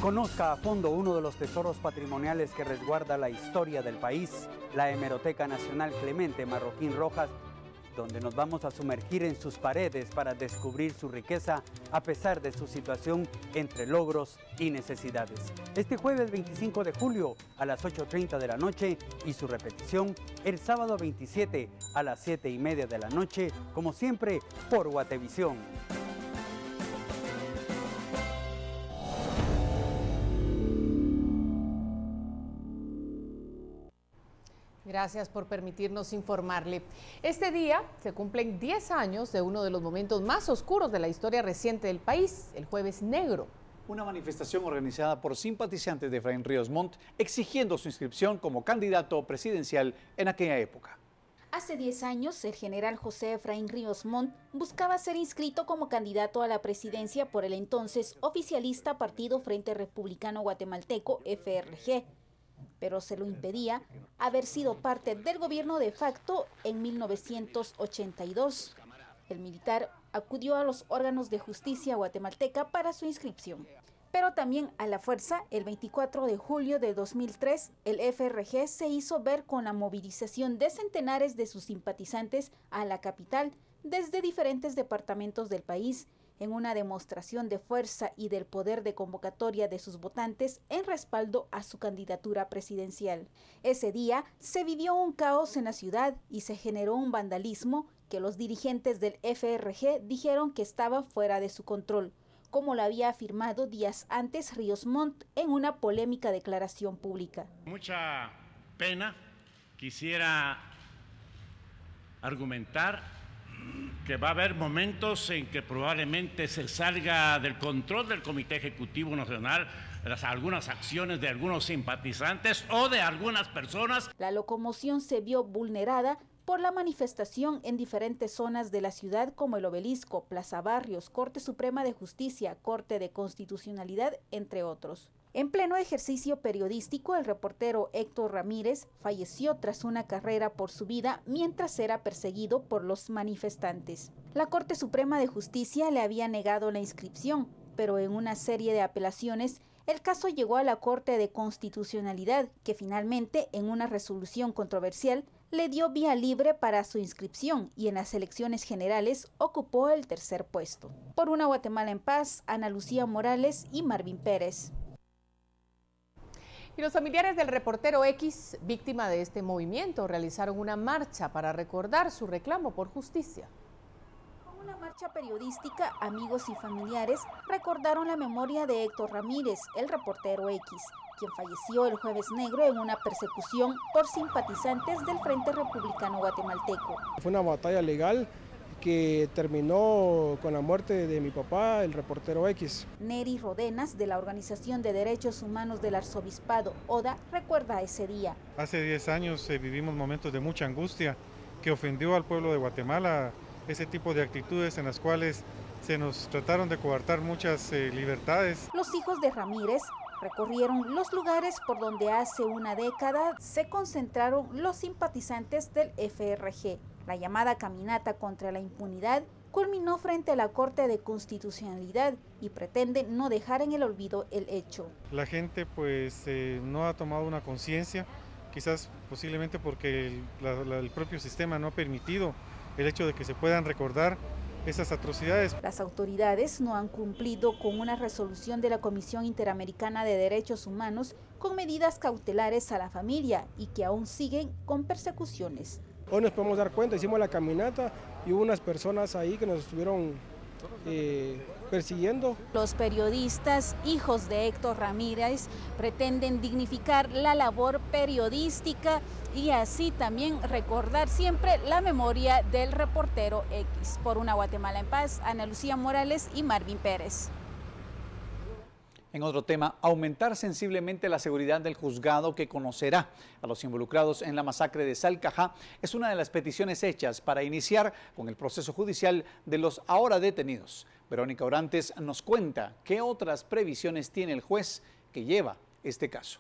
Conozca a fondo uno de los tesoros patrimoniales que resguarda la historia del país, la Hemeroteca Nacional Clemente Marroquín Rojas, donde nos vamos a sumergir en sus paredes para descubrir su riqueza a pesar de su situación entre logros y necesidades. Este jueves 25 de julio a las 8:30 de la noche y su repetición el sábado 27 a las 7:30 de la noche, como siempre por Guatevisión. Gracias por permitirnos informarle. Este día se cumplen 10 años de uno de los momentos más oscuros de la historia reciente del país, el Jueves Negro. Una manifestación organizada por simpatizantes de Efraín Ríos Montt exigiendo su inscripción como candidato presidencial en aquella época. Hace 10 años, el general José Efraín Ríos Montt buscaba ser inscrito como candidato a la presidencia por el entonces oficialista Partido Frente Republicano Guatemalteco, FRG, pero se lo impedía haber sido parte del gobierno de facto en 1982. El militar acudió a los órganos de justicia guatemalteca para su inscripción, pero también a la fuerza. El 24 de julio de 2003, el FRG se hizo ver con la movilización de centenares de sus simpatizantes a la capital desde diferentes departamentos del país, en una demostración de fuerza y del poder de convocatoria de sus votantes en respaldo a su candidatura presidencial. Ese día se vivió un caos en la ciudad y se generó un vandalismo que los dirigentes del FRG dijeron que estaba fuera de su control, como lo había afirmado días antes Ríos Montt en una polémica declaración pública. Mucha pena, quisiera argumentar que va a haber momentos en que probablemente se salga del control del Comité Ejecutivo Nacional algunas acciones de algunos simpatizantes o de algunas personas. La locomoción se vio vulnerada por la manifestación en diferentes zonas de la ciudad como el Obelisco, Plaza Barrios, Corte Suprema de Justicia, Corte de Constitucionalidad, entre otros. En pleno ejercicio periodístico, el reportero Héctor Ramírez falleció tras una carrera por su vida mientras era perseguido por los manifestantes. La Corte Suprema de Justicia le había negado la inscripción, pero en una serie de apelaciones, el caso llegó a la Corte de Constitucionalidad, que finalmente, en una resolución controversial, le dio vía libre para su inscripción y en las elecciones generales ocupó el tercer puesto. Por una Guatemala en paz, Ana Lucía Morales y Marvin Pérez. Y los familiares del reportero X, víctima de este movimiento, realizaron una marcha para recordar su reclamo por justicia. Con una marcha periodística, amigos y familiares recordaron la memoria de Héctor Ramírez, el reportero X, quien falleció el Jueves Negro en una persecución por simpatizantes del Frente Republicano Guatemalteco. Fue una batalla legal que terminó con la muerte de mi papá, el reportero X. Neri Rodenas, de la Organización de Derechos Humanos del Arzobispado, ODA, recuerda ese día. Hace 10 años vivimos momentos de mucha angustia que ofendió al pueblo de Guatemala, ese tipo de actitudes en las cuales se nos trataron de coartar muchas libertades. Los hijos de Ramírez recorrieron los lugares por donde hace una década se concentraron los simpatizantes del FRG. La llamada caminata contra la impunidad culminó frente a la Corte de Constitucionalidad y pretende no dejar en el olvido el hecho. La gente no ha tomado una conciencia, quizás posiblemente porque el propio sistema no ha permitido el hecho de que se puedan recordar esas atrocidades. Las autoridades no han cumplido con una resolución de la Comisión Interamericana de Derechos Humanos con medidas cautelares a la familia y que aún siguen con persecuciones. Hoy nos podemos dar cuenta, hicimos la caminata y hubo unas personas ahí que nos estuvieron persiguiendo. Los periodistas, hijos de Héctor Ramírez, pretenden dignificar la labor periodística y así también recordar siempre la memoria del reportero X. Por una Guatemala en paz, Ana Lucía Morales y Marvin Pérez. En otro tema, aumentar sensiblemente la seguridad del juzgado que conocerá a los involucrados en la masacre de Salcajá es una de las peticiones hechas para iniciar con el proceso judicial de los ahora detenidos. Verónica Orantes nos cuenta qué otras previsiones tiene el juez que lleva este caso.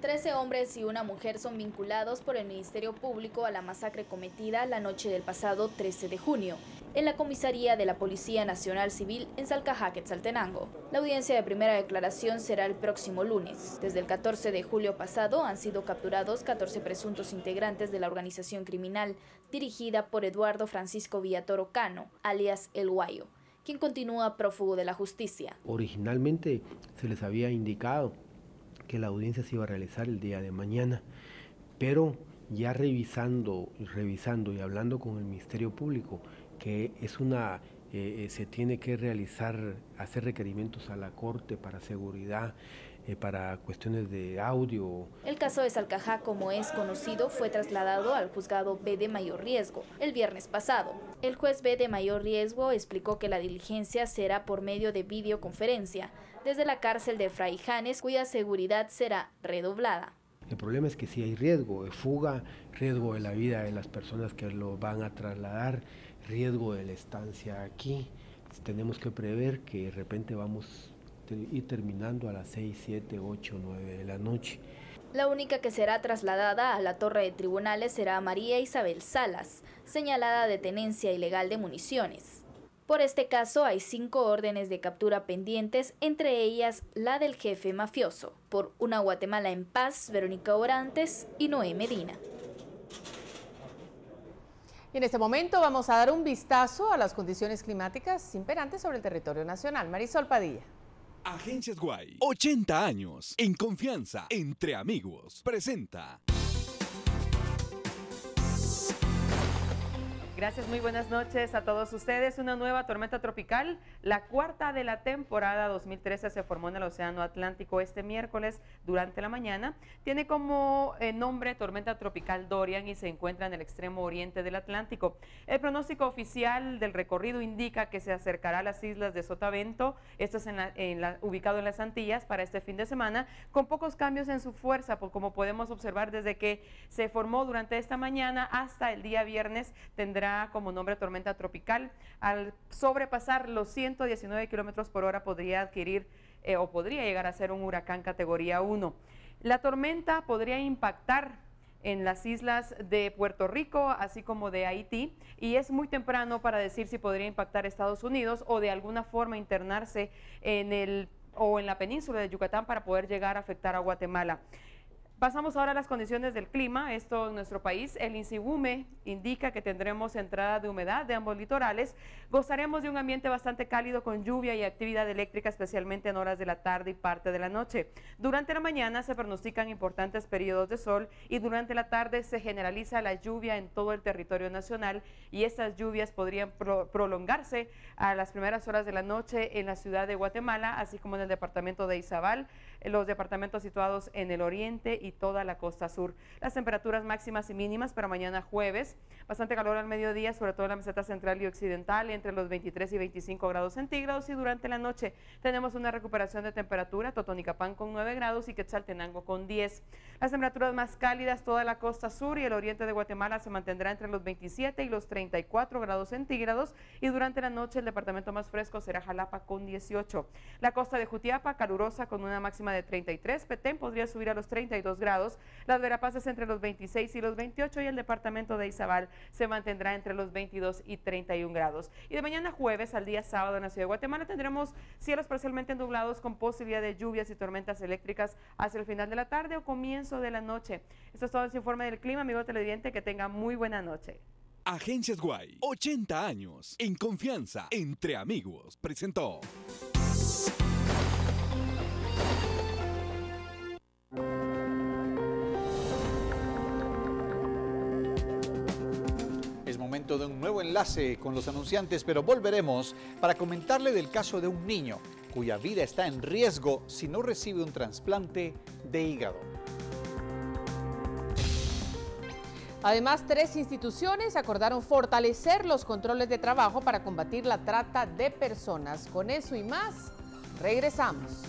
13 hombres y una mujer son vinculados por el Ministerio Público a la masacre cometida la noche del pasado 13 de junio en la comisaría de la Policía Nacional Civil en Salcajá, Quetzaltenango. La audiencia de primera declaración será el próximo lunes. Desde el 14 de julio pasado han sido capturados 14 presuntos integrantes de la organización criminal dirigida por Eduardo Francisco Villatoro Cano, alias El Guayo, quien continúa prófugo de la justicia. Originalmente se les había indicado que la audiencia se iba a realizar el día de mañana, pero ya revisando y hablando con el Ministerio Público, que es se tiene que hacer requerimientos a la Corte para seguridad, para cuestiones de audio. El caso de Salcajá, como es conocido, fue trasladado al juzgado B de mayor riesgo el viernes pasado. El juez B de mayor riesgo explicó que la diligencia será por medio de videoconferencia desde la cárcel de Fraijanes, cuya seguridad será redoblada. El problema es que si hay riesgo de fuga, riesgo de la vida de las personas que lo van a trasladar, riesgo de la estancia aquí, tenemos que prever que de repente vamos a ir terminando a las 6, 7, 8, 9 de la noche. La única que será trasladada a la torre de tribunales será María Isabel Salas, señalada de tenencia ilegal de municiones. Por este caso hay 5 órdenes de captura pendientes, entre ellas la del jefe mafioso. Por Una Guatemala en Paz, Verónica Orantes y Noé Medina. Y en este momento vamos a dar un vistazo a las condiciones climáticas imperantes sobre el territorio nacional. Marisol Padilla. Agencias Guay, 80 años, en confianza, entre amigos, presenta. Gracias, muy buenas noches a todos ustedes. Una nueva tormenta tropical, la cuarta de la temporada 2013, se formó en el Océano Atlántico este miércoles durante la mañana. Tiene como nombre tormenta tropical Dorian y se encuentra en el extremo oriente del Atlántico. El pronóstico oficial del recorrido indica que se acercará a las islas de Sotavento, esto es ubicado en las Antillas, para este fin de semana, con pocos cambios en su fuerza, como podemos observar desde que se formó durante esta mañana hasta el día viernes. Tendrá como nombre tormenta tropical. Al sobrepasar los 119 kilómetros por hora podría adquirir o podría llegar a ser un huracán categoría 1. La tormenta podría impactar en las islas de Puerto Rico, así como de Haití, y es muy temprano para decir si podría impactar Estados Unidos o de alguna forma internarse en la península de Yucatán para poder llegar a afectar a Guatemala. Pasamos ahora a las condiciones del clima. Esto en nuestro país. El INSIGUME indica que tendremos entrada de humedad de ambos litorales. Gozaremos de un ambiente bastante cálido con lluvia y actividad eléctrica, especialmente en horas de la tarde y parte de la noche. Durante la mañana se pronostican importantes periodos de sol y durante la tarde se generaliza la lluvia en todo el territorio nacional, y estas lluvias podrían prolongarse a las primeras horas de la noche en la ciudad de Guatemala, así como en el departamento de Izabal, los departamentos situados en el oriente y toda la costa sur. Las temperaturas máximas y mínimas para mañana jueves: bastante calor al mediodía, sobre todo en la meseta central y occidental, entre los 23 y 25 grados centígrados, y durante la noche tenemos una recuperación de temperatura: Totonicapán con 9 grados y Quetzaltenango con 10. Las temperaturas más cálidas, toda la costa sur y el oriente de Guatemala se mantendrá entre los 27 y los 34 grados centígrados, y durante la noche el departamento más fresco será Jalapa con 18. La costa de Jutiapa calurosa con una máxima de 33, Petén podría subir a los 32 grados, Las Verapaces entre los 26 y los 28, y el departamento de Izabal se mantendrá entre los 22 y 31 grados. Y de mañana jueves al día sábado en la ciudad de Guatemala tendremos cielos parcialmente nublados con posibilidad de lluvias y tormentas eléctricas hacia el final de la tarde o comienzo de la noche. Esto es todo en su informe del clima, amigo televidente, que tenga muy buena noche. Agencias Guay, 80 años, en confianza, entre amigos, presentó. Es momento de un nuevo enlace con los anunciantes, pero volveremos para comentarle del caso de un niño cuya vida está en riesgo si no recibe un trasplante de hígado. Además, 3 instituciones acordaron fortalecer los controles de trabajo para combatir la trata de personas. Con eso y más, regresamos.